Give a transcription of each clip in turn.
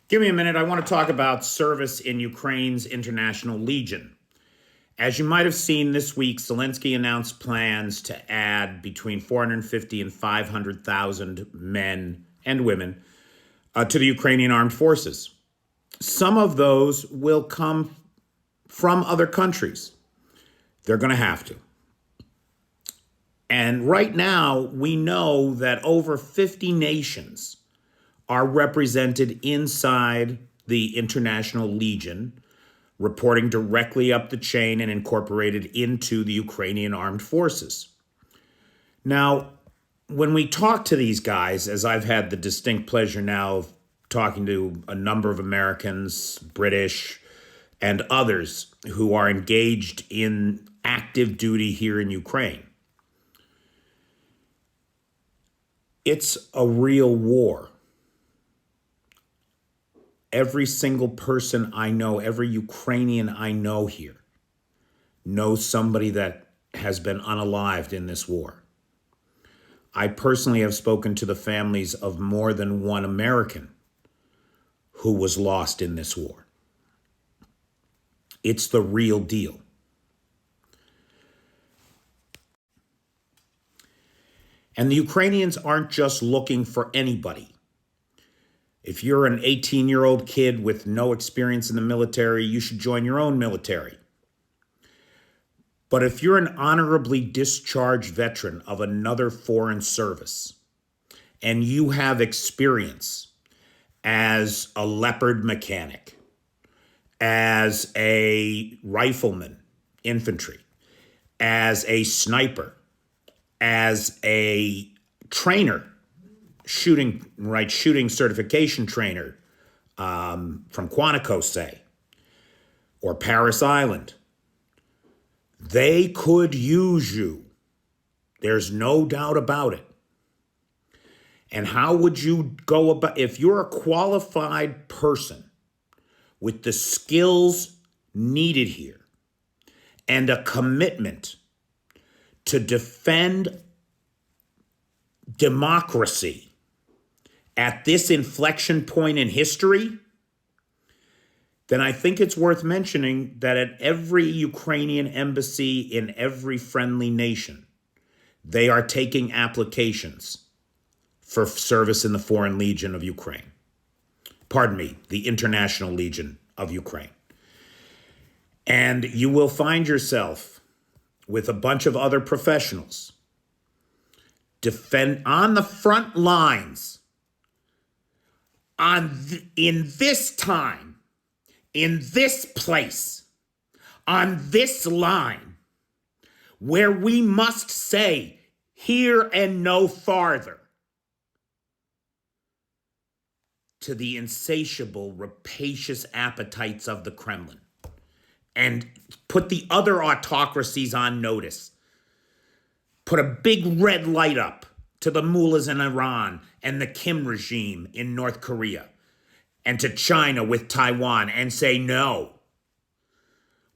Give me a minute. I want to talk about service in Ukraine's International Legion. As you might have seen this week, Zelensky announced plans to add between 450 and 500,000 men and women to the Ukrainian armed forces. Some of those will come from other countries. They're going to have to. And right now, we know that over 50 nations are represented inside the International Legion, reporting directly up the chain and incorporated into the Ukrainian armed forces. Now, when we talk to these guys, as I've had the distinct pleasure now of talking to a number of Americans, British, and others who are engaged in active duty here in Ukraine, it's a real war. Every single person I know, every Ukrainian I know here, knows somebody that has been unalived in this war. I personally have spoken to the families of more than one American who was lost in this war. It's the real deal. And the Ukrainians aren't just looking for anybody. If you're an 18-year-old kid with no experience in the military, you should join your own military. But if you're an honorably discharged veteran of another foreign service, and you have experience as a Leopard mechanic, as a rifleman, infantry, as a sniper, as a trainer, shooting certification trainer from Quantico, say, or Paris Island, they could use you. There's no doubt about it. And how would you go about, if you're a qualified person with the skills needed here and a commitment to defend democracy at this inflection point in history, then I think it's worth mentioning that at every Ukrainian embassy in every friendly nation, they are taking applications for service in the Foreign Legion of Ukraine. Pardon me, the International Legion of Ukraine. And you will find yourself with a bunch of other professionals defend on the front lines in this time, in this place, on this line, where we must say here and no farther to the insatiable, rapacious appetites of the Kremlin, and put the other autocracies on notice. Put a big red light up to the mullahs in Iran and the Kim regime in North Korea, and to China with Taiwan, and say, no,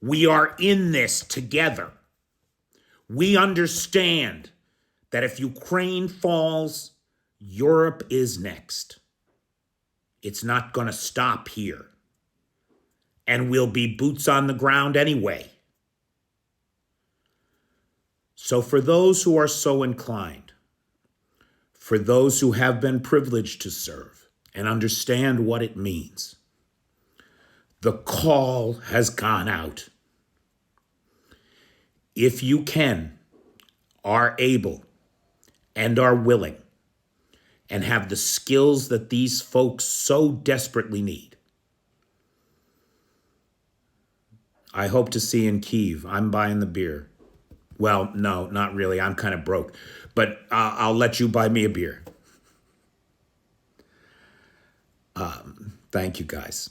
we are in this together. We understand that if Ukraine falls, Europe is next. It's not going to stop here. And we'll be boots on the ground anyway. So for those who are so inclined, for those who have been privileged to serve and understand what it means, the call has gone out. If you can, are able, and are willing, and have the skills that these folks so desperately need, I hope to see you in Kyiv. I'm buying the beer. Well, no, not really. I'm kind of broke. But I'll let you buy me a beer. Thank you, guys.